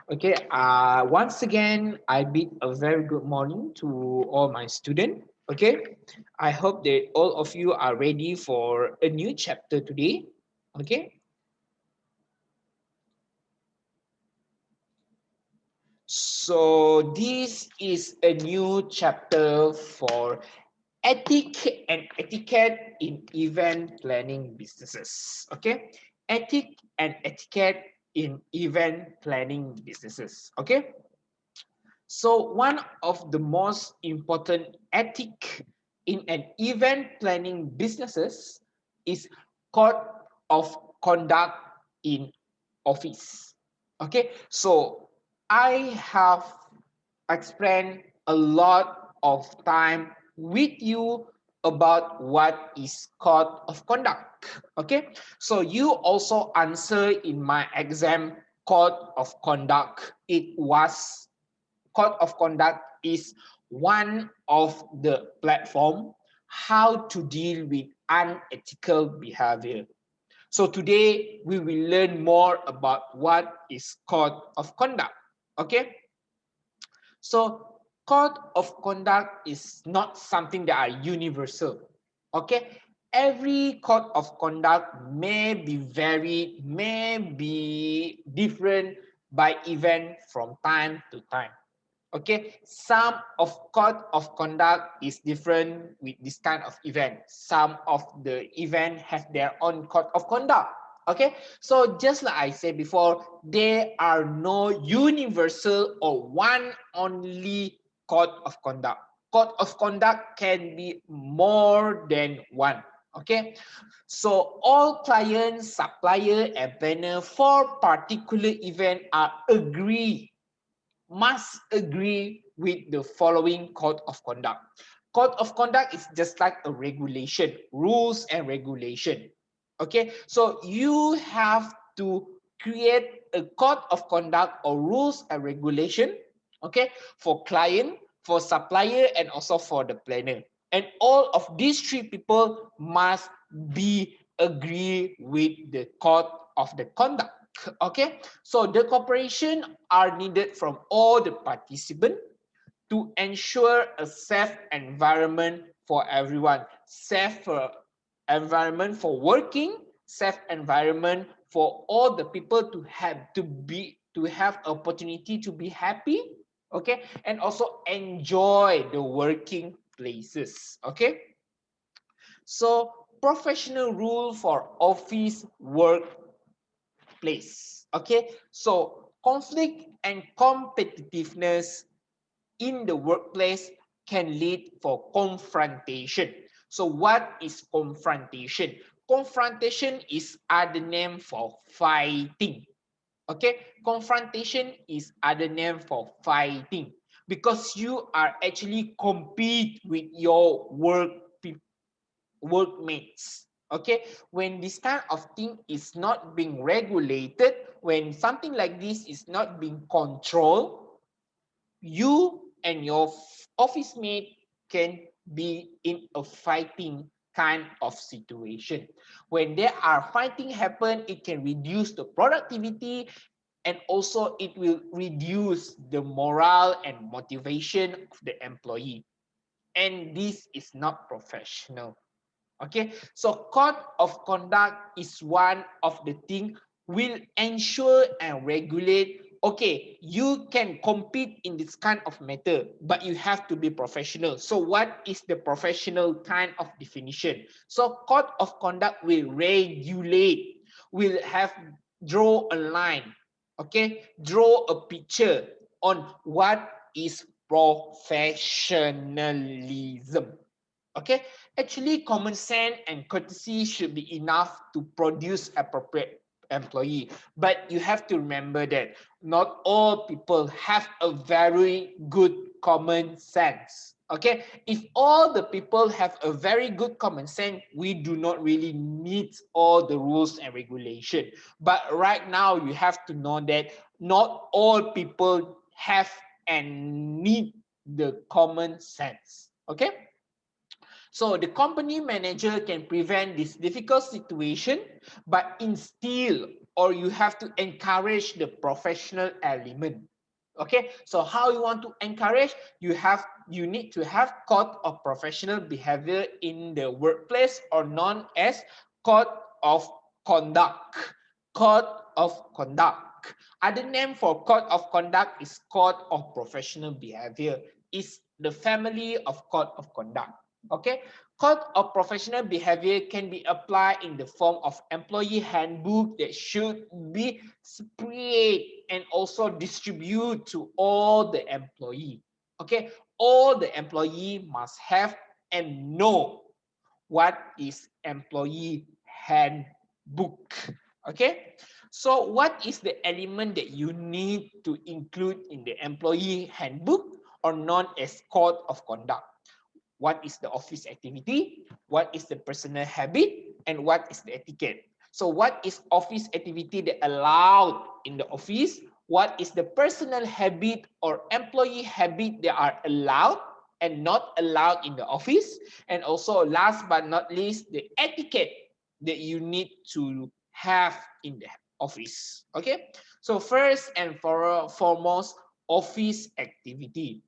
Okay, once again, I bid a very good morning to all my students. Okay, I hope that all of you are ready for a new chapter today. Okay, so this is a new chapter for ethic and etiquette in event planning businesses. Okay, ethic and etiquette in event planning businesses. Okay. So one of the most important ethic in an event planning businesses is code of conduct in office. Okay, so I have explained a lot of time with you about what is code of conduct. Okay, so you also answer in my exam code of conduct. It was code of conduct is one of the platform how to deal with unethical behavior. So today we will learn more about what is code of conduct. Okay, so code of conduct is not something that are universal. Okay, every code of conduct may be varied, may be different by event from time to time. Okay, some of code of conduct is different with this kind of event. Some of the event have their own code of conduct. Okay, so just like I said before, there are no universal or one only code of conduct. Code of conduct can be more than one. Okay, so all clients, supplier, and planner for particular event are must agree with the following code of conduct. Code of conduct is just like a regulation, rules and regulation. Okay, so you have to create a code of conduct or rules and regulation, okay, for client, for supplier, and also for the planner. And all of these three people must be agree with the code of the conduct. Okay, so the cooperation are needed from all the participants to ensure a safe environment for everyone, safe environment for working, safe environment for all the people to have opportunity to be happy, okay, and also enjoy the working places. Okay, so professional rule for office workplace. Okay, so conflict and competitiveness in the workplace can lead for confrontation. So what is confrontation? Confrontation is other name for fighting. Okay, confrontation is other name for fighting because you are actually compete with your workmates. Okay, when this kind of thing is not being regulated, when something like this is not being controlled, you and your office mate can be in a fighting kind of situation. When there are fighting happen, it can reduce the productivity and also it will reduce the morale and motivation of the employee. And this is not professional. Okay, so code of conduct is one of the thing will ensure and regulate. Okay, you can compete in this kind of matter, but you have to be professional. So what is the professional kind of definition? So code of conduct will regulate, will have draw a line, okay, draw a picture on what is professionalism. Okay, actually common sense and courtesy should be enough to produce appropriate employee, but you have to remember that not all people have a very good common sense. Okay, if all the people have a very good common sense, we do not really need all the rules and regulation. But right now you have to know that not all people have and need the common sense. Okay, so the company manager can prevent this difficult situation, but instill or you have to encourage the professional element. Okay, so how you want to encourage? You need to have code of professional behavior in the workplace, or known as code of conduct. Code of conduct. Other name for code of conduct is code of professional behavior. Is the family of code of conduct. Okay, code of professional behavior can be applied in the form of employee handbook that should be spread and also distribute to all the employee. Okay, all the employee must have and know what is employee handbook. Okay, so what is the element that you need to include in the employee handbook, or known as code of conduct? What is the office activity, what is the personal habit, and what is the etiquette. So what is office activity that allowed in the office, what is the personal habit or employee habit that are allowed and not allowed in the office, and also last but not least, the etiquette that you need to have in the office. Okay, so first and foremost, office activity.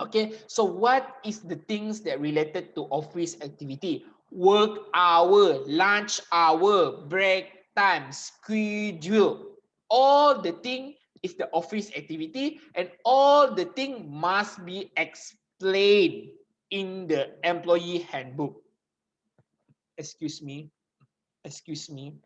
Okay, so what is the things that related to office activity? Work hour, lunch hour, break time, schedule. All the thing is the office activity, and all the thing must be explained in the employee handbook. Excuse me, excuse me.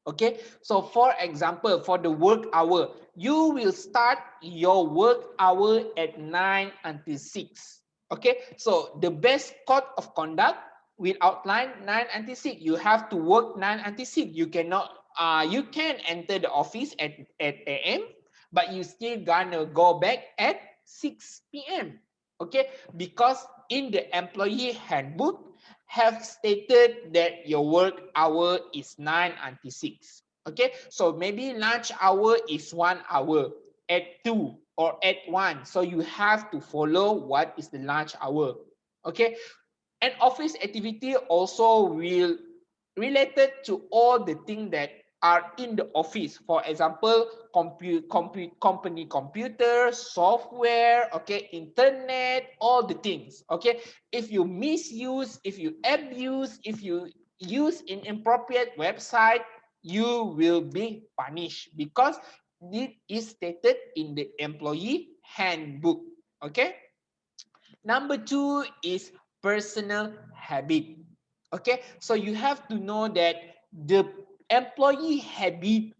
Okay, so for example, for the work hour, you will start your work hour at 9 until 6. Okay, so the best code of conduct will outline 9 until 6. You have to work 9 until 6. You cannot, you can enter the office at AM, but you still gonna go back at 6 p.m. Okay, because in the employee handbook have stated that your work hour is 9 until 6. Okay, so maybe lunch hour is 1 hour at 2 or at 1. So you have to follow what is the lunch hour. Okay, and office activity also will related to all the things that are in the office. For example, company computer, software, okay, internet, all the things. Okay, if you misuse, if you abuse, if you use inappropriate website, you will be punished because it is stated in the employee handbook. Okay, number two is personal habit. Okay, so you have to know that the employee habit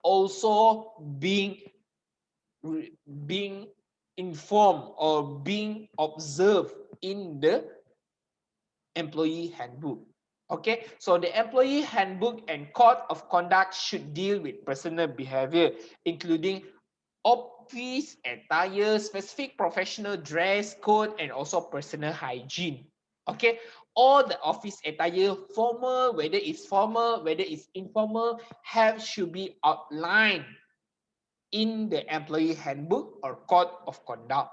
also being informed or being observed in the employee handbook. Okay, so the employee handbook and code of conduct should deal with personal behavior, including office attire, specific professional dress code, and also personal hygiene. Okay, all the office attire, formal, whether it's formal, whether it's informal, should be outlined in the employee handbook or code of conduct.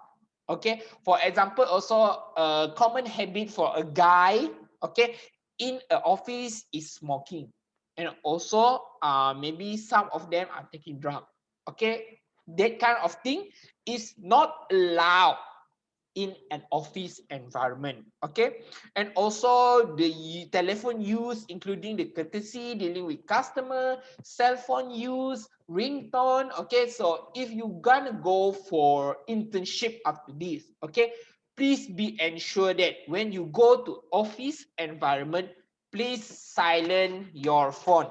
Okay, for example, also a common habit for a guy, okay, in an office is smoking, and also maybe some of them are taking drugs. Okay, that kind of thing is not allowed in an office environment. Okay, and also the telephone use, including the courtesy dealing with customer, cell phone use, ringtone. Okay, so if you gonna go for internship after this, okay, please be ensured that when you go to office environment, please silence your phone.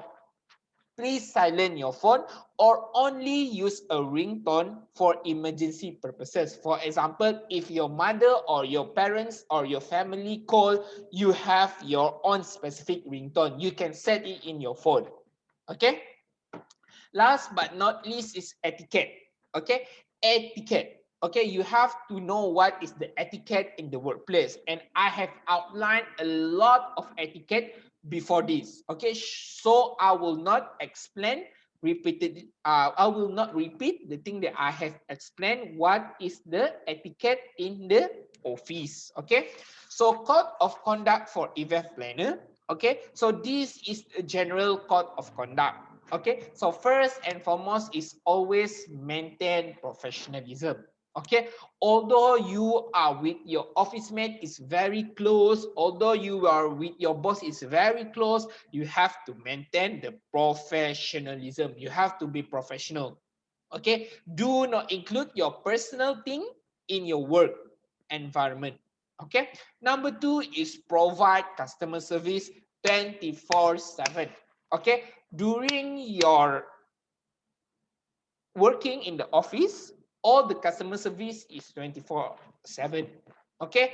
Please silence your phone or only use a ringtone for emergency purposes. For example, if your mother or your parents or your family call, you have your own specific ringtone. You can set it in your phone. Okay? Last but not least is etiquette. Okay? Etiquette. Okay, you have to know what is the etiquette in the workplace. And I have outlined a lot of etiquette before this. Okay, so I will not explain repeated. I will not repeat the thing that I have explained. What is the etiquette in the office? Okay, so code of conduct for event planner. Okay, so this is a general code of conduct. Okay, so first and foremost is always maintain professionalism. Okay, although you are with your office mate is very close, although you are with your boss is very close, you have to maintain the professionalism. You have to be professional. Okay, do not include your personal thing in your work environment. Okay, number two is provide customer service 24/7. Okay, during your working in the office, all the customer service is 24/7. Okay,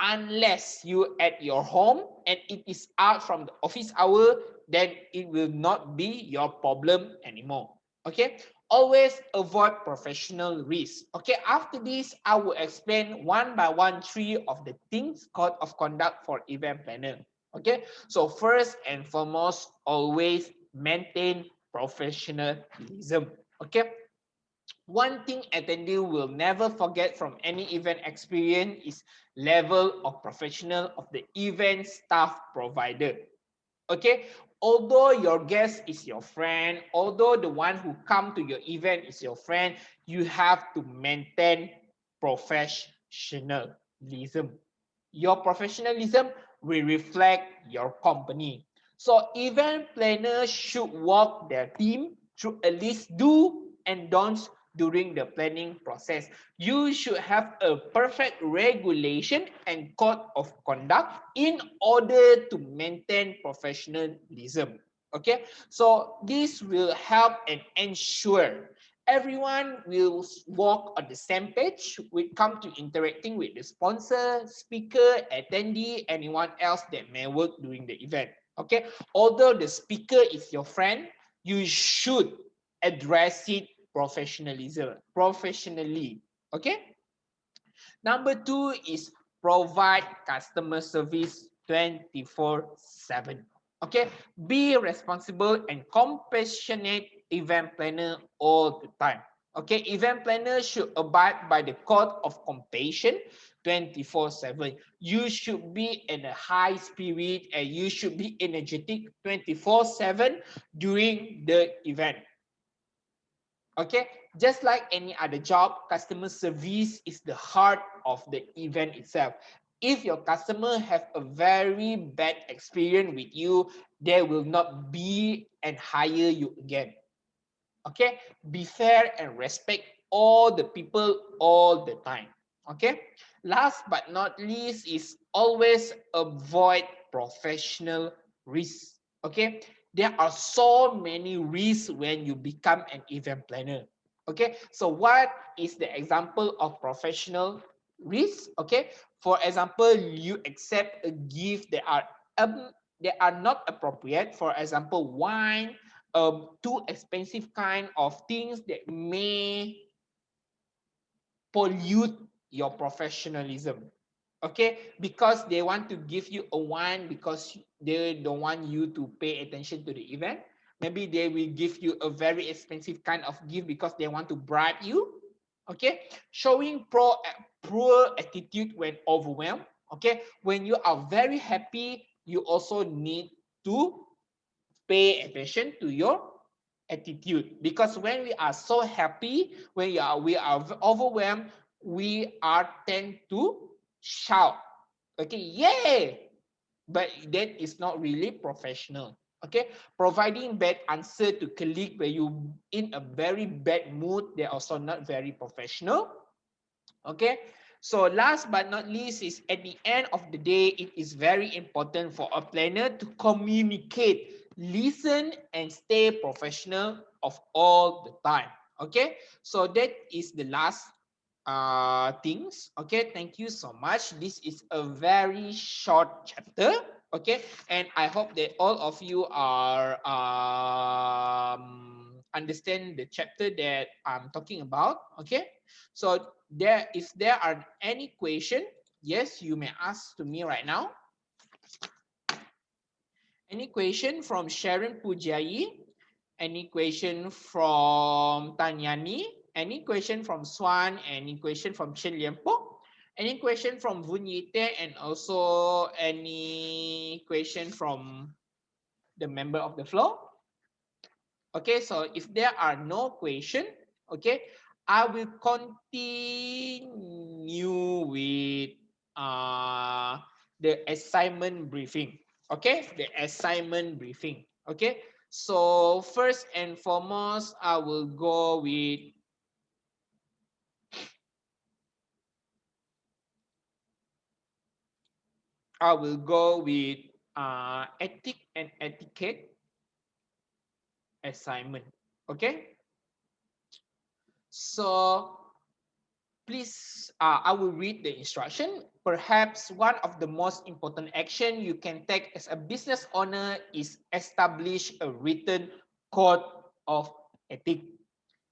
unless you at your home and it is out from the office hour, then it will not be your problem anymore. Okay, always avoid professional risk. Okay, after this I will explain one by one three of the things code of conduct for event planner. Okay, so first and foremost, always maintain professionalism. Okay, one thing attendee will never forget from any event experience is level of professional of the event staff provider. Okay, although your guest is your friend, although the one who come to your event is your friend, you have to maintain professionalism. Your professionalism will reflect your company. So event planners should walk their team through at least do and don'ts during the planning process. You should have a perfect regulation and code of conduct in order to maintain professionalism. Okay, so this will help and ensure everyone will walk on the same page when it comes to interacting with the sponsor, speaker, attendee, anyone else that may work during the event. Okay, although the speaker is your friend, you should address it professionally. Okay, number two is provide customer service 24/7. Okay, be responsible and compassionate event planner all the time. Okay, event planner should abide by the code of compassion 24/7. You should be in a high spirit and you should be energetic 24/7 during the event. Okay, just like any other job, customer service is the heart of the event itself. If your customer have a very bad experience with you, they will not be and hire you again. Okay, be fair and respect all the people all the time. Okay, last but not least is always avoid professional risk. Okay, there are so many risks when you become an event planner. Okay, so what is the example of professional risk? Okay, for example, you accept a gift that are not appropriate. For example, wine, too expensive kind of things that may pollute your professionalism. Okay, because they want to give you a wine because they don't want you to pay attention to the event. Maybe they will give you a very expensive kind of gift because they want to bribe you. Okay, showing poor attitude when overwhelmed. Okay, when you are very happy, you also need to pay attention to your attitude, because when we are so happy, when we are overwhelmed, we are tend to shout, okay, yay, but that is not really professional. Okay, providing bad answer to colleague when you in a very bad mood, they're also not very professional. Okay, so last but not least is at the end of the day, it is very important for a planner to communicate, listen, and stay professional of all the time. Okay, so that is the last things. Okay, thank you so much. This is a very short chapter. Okay, and I hope that all of you are understand the chapter that I'm talking about. Okay, so if there are any question, yes, you may ask to me right now. Any question from Sharon Pujai? Any question from Tanyani? Any question from Swan? Any question from Chen Lianpo? Any question from Vunyite, and also any question from the member of the floor? Okay, so if there are no question, okay, I will continue with the assignment briefing. Okay, the assignment briefing. Okay, so first and foremost, I will go with ethic and etiquette assignment. Okay, so please, I will read the instruction. Perhaps one of the most important action you can take as a business owner is establish a written code of ethics.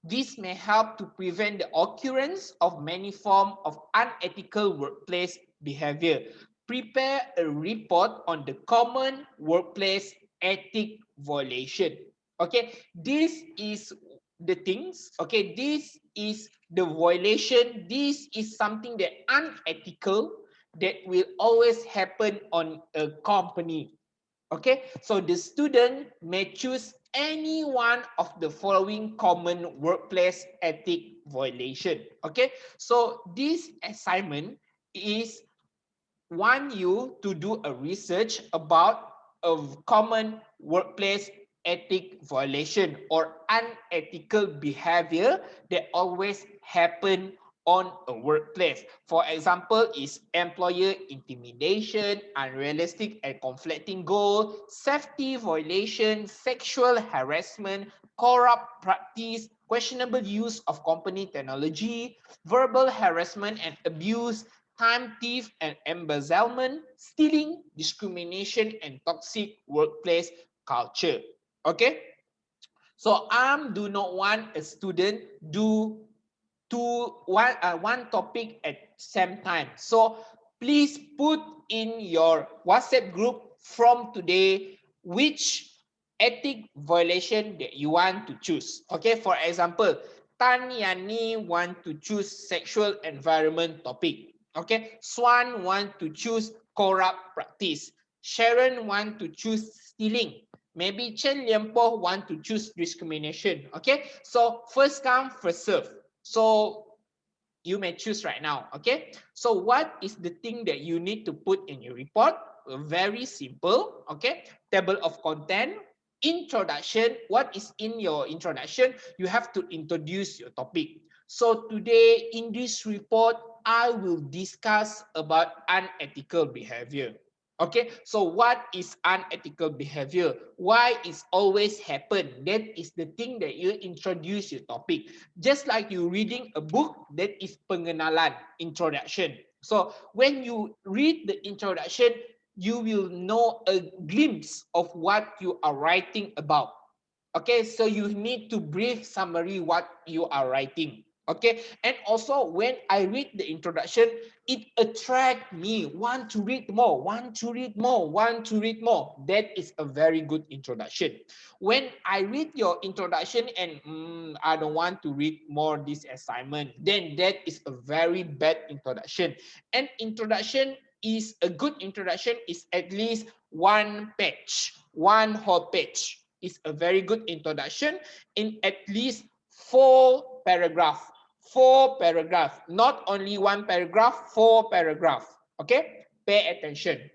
This may help to prevent the occurrence of many forms of unethical workplace behavior. Prepare a report on the common workplace ethic violation. Okay, this is the things. Okay, this is the violation. This is something that unethical that will always happen on a company. Okay, so the student may choose any one of the following common workplace ethic violation. Okay, so this assignment is want you to do a research about a common workplace ethic violation or unethical behavior that always happen on a workplace. For example, is employer intimidation, unrealistic and conflicting goal, safety violation, sexual harassment, corrupt practice, questionable use of company technology, verbal harassment and abuse, time thief and embezzlement, stealing, discrimination, and toxic workplace culture. Okay, so I do not want a student do one topic at same time. So please put in your WhatsApp group from today which ethic violation that you want to choose. Okay, for example, Tan Yani want to choose sexual environment topic. Okay, Swan want to choose corrupt practice. Sharon want to choose stealing. Maybe Chen Lianpo want to choose discrimination. Okay, so first come, first serve. So you may choose right now. Okay, so what is the thing that you need to put in your report? Very simple. Okay, table of content, introduction. What is in your introduction? You have to introduce your topic. So today in this report, I will discuss about unethical behavior. Okay, so what is unethical behavior? Why it's always happen? That is the thing that you introduce your topic. Just like you reading a book, that is pengenalan, introduction. So when you read the introduction, you will know a glimpse of what you are writing about. Okay, so you need to brief summary what you are writing. Okay, and also when I read the introduction, it attract me, want to read more, want to read more, want to read more. That is a very good introduction. When I read your introduction and I don't want to read more this assignment, then that is a very bad introduction. And introduction is a good introduction is at least one page, one whole page is a very good introduction in at least four paragraph. Four paragraph, not only one paragraph, four paragraph. Okay, pay attention.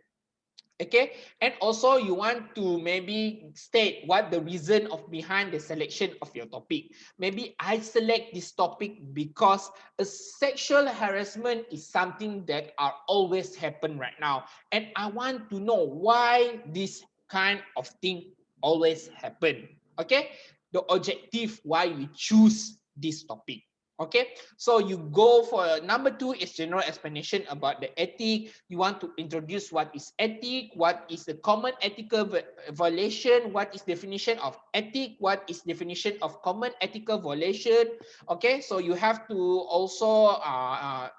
Okay, and also you want to maybe state what the reason of behind the selection of your topic. Maybe I select this topic because a sexual harassment is something that are always happen right now, and I want to know why this kind of thing always happen. Okay, the objective why we choose this topic. Okay, so you go for number two is general explanation about the ethic. You want to introduce what is ethic, what is the common ethical violation, what is definition of ethic, what is definition of common ethical violation. Okay, so you have to also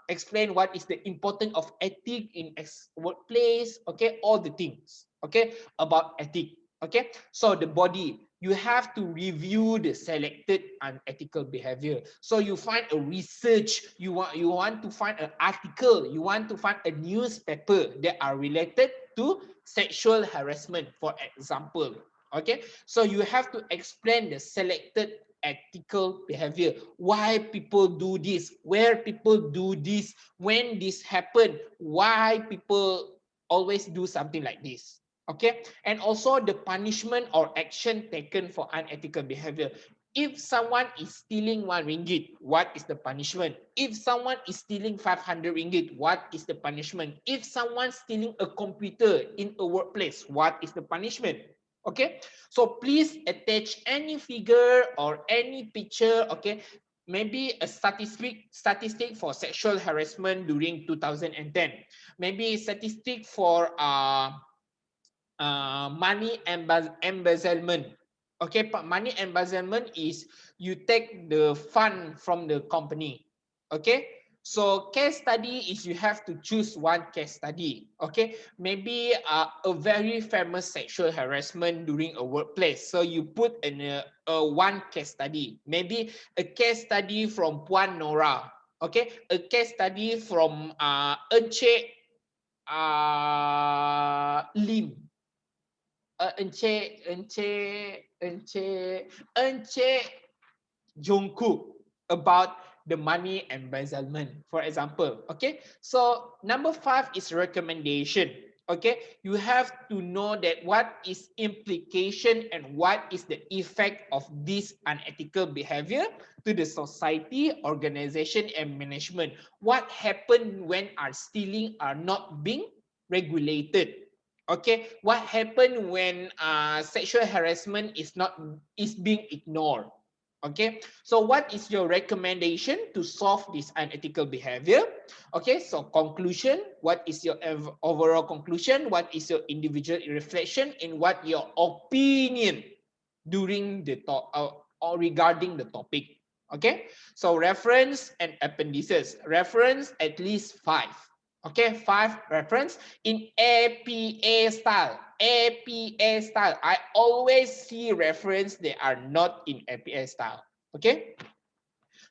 explain what is the importance of ethic in workplace. Okay, all the things. Okay, about ethic. Okay, so the body. you have to review the selected unethical behavior. So you find a research, you want to find an article, you want to find a newspaper that are related to sexual harassment, for example. Okay, so you have to explain the selected ethical behavior, why people do this, where people do this, when this happen, why people always do something like this. Okay, and also the punishment or action taken for unethical behavior. If someone is stealing 1 ringgit, what is the punishment? If someone is stealing 500 ringgit, what is the punishment? If someone stealing a computer in a workplace, what is the punishment? Okay, so please attach any figure or any picture. Okay, maybe a statistic for sexual harassment during 2010, maybe statistic for money embezzlement. Okay, money embezzlement is you take the fund from the company. Okay, so case study is you have to choose one case study. Okay, maybe a very famous sexual harassment during a workplace. So you put in a one case study. Maybe a case study from Puan Nora. Okay, a case study from Encik Lim. Encik Jungkook about the money embezzlement, for example. Okay, so number 5 is recommendation. Okay, you have to know that what is implication and what is the effect of this unethical behavior to the society, organization, and management. What happened when our stealing are not being regulated? Okay, what happened when sexual harassment is being ignored? Okay, so what is your recommendation to solve this unethical behavior? Okay, so conclusion, what is your overall conclusion? What is your individual reflection? And what your opinion during the talk or regarding the topic? Okay, so reference and appendices. Reference at least 5. Okay, 5 reference in APA style. APA style. I always see reference they are not in APA style. Okay.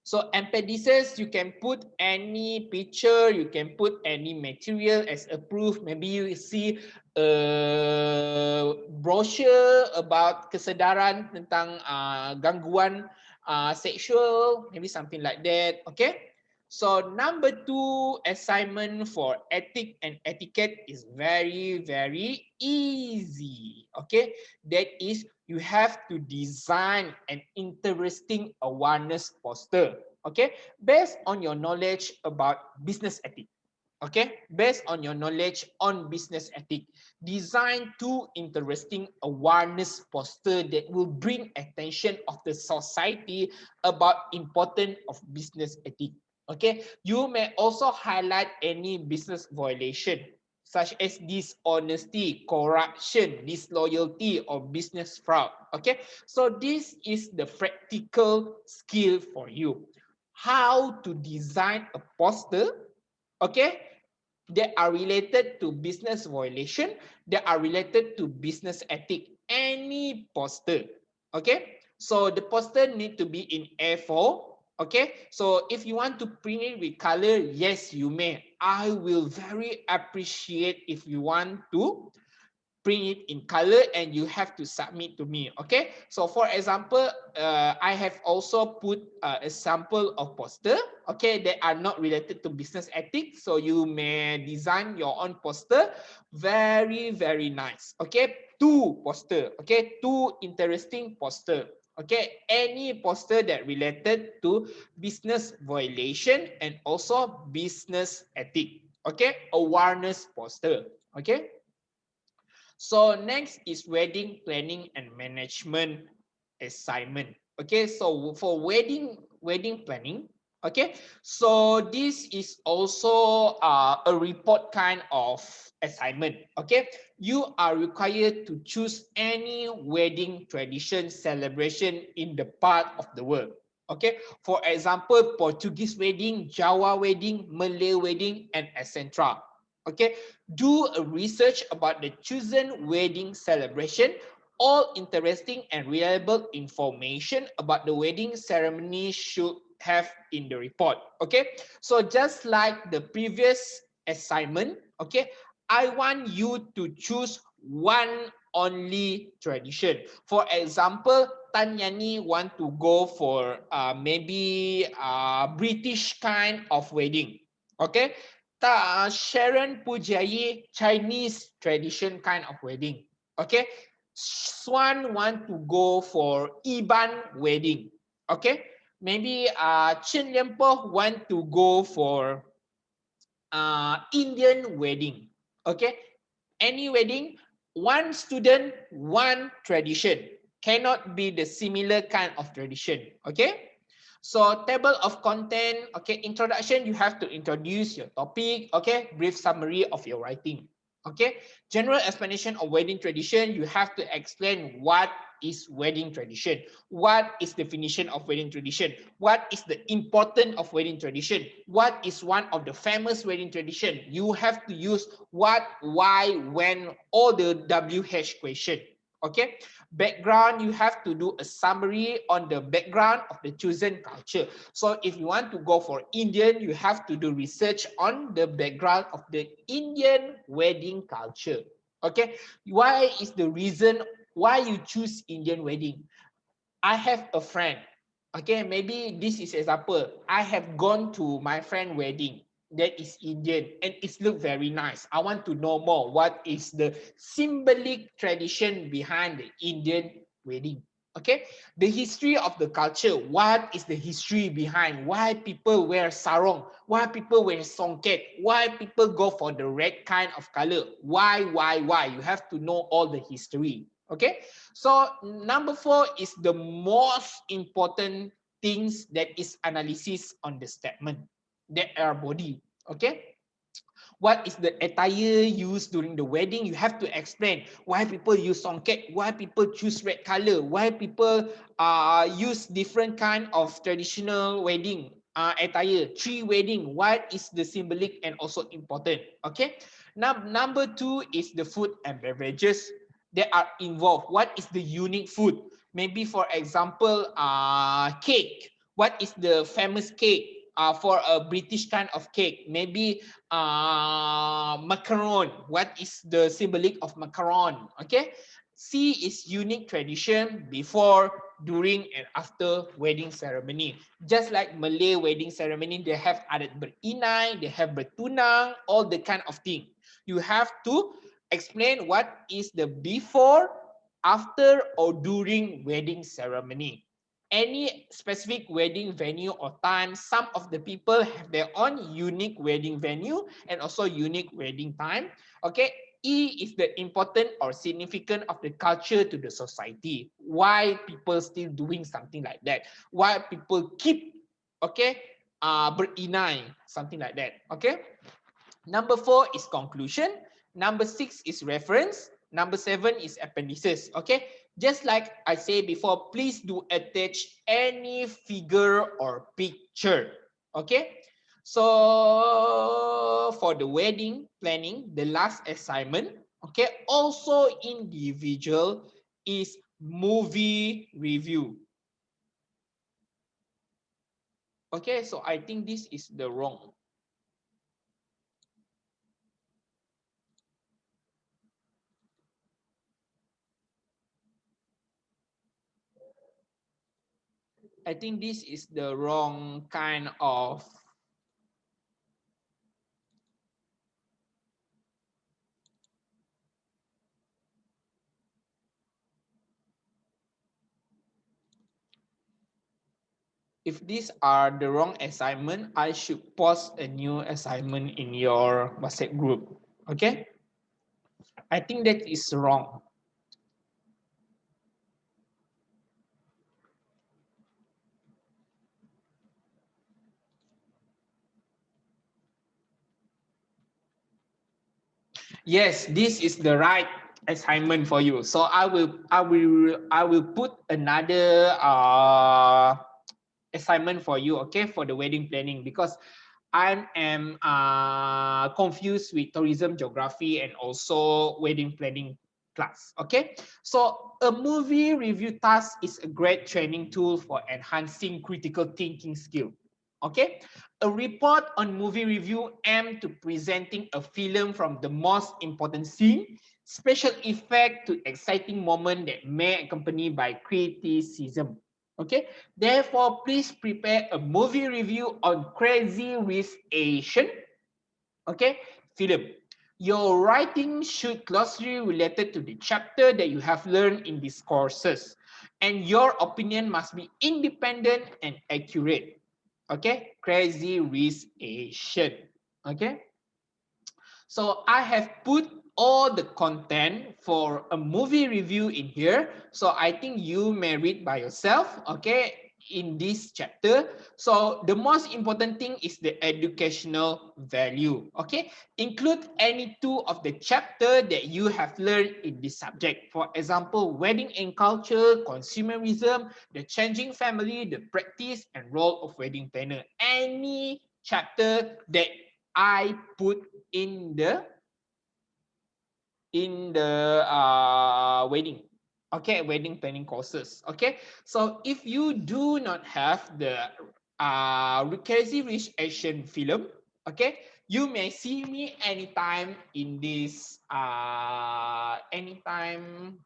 So appendices, you can put any picture, you can put any material as a proof. Maybe you see a brochure about kesedaran tentang gangguan sexual, maybe something like that. Okay. So number 2 assignment for ethic and etiquette is very, very easy. Okay, that is you have to design an interesting awareness poster. Okay, based on your knowledge about business ethics. Okay, based on your knowledge on business ethics, design 2 interesting awareness poster that will bring attention of the society about importance of business ethics. Okay, you may also highlight any business violation such as dishonesty, corruption, disloyalty, or business fraud. Okay, so this is the practical skill for you. How to design a poster, okay, that are related to business violation, that are related to business ethic, any poster. Okay, so the poster need to be in A4. Okay, so if you want to print it with color, yes, you may. I will very appreciate if you want to print it in color and you have to submit to me. Okay, so for example, I have also put a sample of poster, okay, that are not related to business ethics, so you may design your own poster. Very, very nice. Okay, 2 poster, okay, 2 interesting poster. Okay, any poster that related to business violation and also business ethic. Okay, awareness poster. Okay. So next is wedding planning and management assignment. Okay, so for wedding planning, okay, so this is also a report kind of assignment. Okay, you are required to choose any wedding tradition celebration in the part of the world. Okay, for example, Portuguese wedding, Jawa wedding, Malay wedding, and etc. Okay, do a research about the chosen wedding celebration. All interesting and reliable information about the wedding ceremony should have in the report. Okay, so just like the previous assignment, okay, I want you to choose one only tradition. For example, Tanyani want to go for maybe British kind of wedding. Okay, Sharon Pujai Chinese tradition kind of wedding. Okay, Swan want to go for Iban wedding. Okay, maybe Chen Lianpo want to go for Indian wedding. Okay, any wedding, one student, one tradition. Cannot be the similar kind of tradition. Okay, so table of content. Okay, introduction, you have to introduce your topic. Okay, brief summary of your writing. Okay, general explanation of wedding tradition, you have to explain what is wedding tradition, what is definition of wedding tradition, what is the importance of wedding tradition, what is one of the famous wedding tradition. You have to use what, why, when, all the WH question. Okay, background, you have to do a summary on the background of the chosen culture. So if you want to go for Indian, you have to do research on the background of the Indian wedding culture. Okay, why is the reason why you choose Indian wedding? I have a friend. Okay, maybe this is example. I have gone to my friend wedding that is Indian and it look very nice. I want to know more. What is the symbolic tradition behind the Indian wedding? Okay, the history of the culture. What is the history behind why people wear sarong? Why people wear songket? Why people go for the red kind of color? Why? You have to know all the history. Okay, so number 4 is the most important things that is analysis on the statement that are body. Okay, what is the attire used during the wedding? You have to explain why people use songket, why people choose red color, why people use different kind of traditional wedding attire, tree wedding, what is the symbolic and also important. Okay, now number 2 is the food and beverages that are involved. What is the unique food? Maybe for example cake. What is the famous cake for a British kind of cake? Maybe macaron. What is the symbolic of macaron? Okay, C is unique tradition before, during, and after wedding ceremony. Just like Malay wedding ceremony, they have adat berinai, they have bertunang, all the kind of thing. You have to explain what is the before, after, or during wedding ceremony. Any specific wedding venue or time, some of the people have their own unique wedding venue and also unique wedding time. Okay, E is the important or significant of the culture to the society. Why people still doing something like that? Why people keep, okay, berinai, something like that. Okay. Number 4 is conclusion. Number 6 is reference. Number 7 is appendices. Okay, just like I said before, please do attach any figure or picture. Okay, so for the wedding planning, the last assignment, okay, also individual, is movie review. Okay, so I think this is the wrong. I think this is the wrong kind of. If these are the wrong assignment, I should post a new assignment in your WhatsApp group. Okay? I think that is wrong. Yes, this is the right assignment for you. So I will put another assignment for you, okay, for the wedding planning, because I am confused with tourism geography and also wedding planning class. Okay, so a movie review task is a great training tool for enhancing critical thinking skill. Okay, a report on movie review aimed to presenting a film from the most important scene, special effect to exciting moment that may accompany by criticism. Okay, therefore please prepare a movie review on Crazy Rich Asian, okay, film. Your writing should closely related to the chapter that you have learned in these courses, and your opinion must be independent and accurate. Okay, Crazy Rich Asian. Okay, so I have put all the content for a movie review in here. So I think you may read by yourself, okay, in this chapter. So the most important thing is the educational value, okay? Include any two of the chapter that you have learned in this subject. For example, wedding and culture, consumerism, the changing family, the practice and role of wedding planner. Any chapter that I put in the wedding, okay, wedding planning courses. Okay, so if you do not have the Crazy Rich Asian film, okay, you may see me anytime in this anytime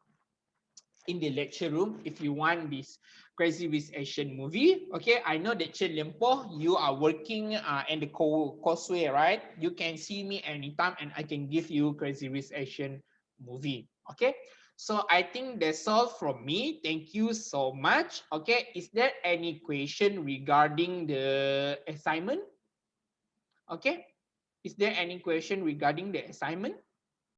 in the lecture room if you want this Crazy Rich Asian movie. Okay, I know that Chen Liempo, you are working in the causeway, right? You can see me anytime and I can give you Crazy Rich Asian movie. Okay, so I think that's all from me. Thank you so much. Okay, is there any question regarding the assignment? Okay, is there any question regarding the assignment?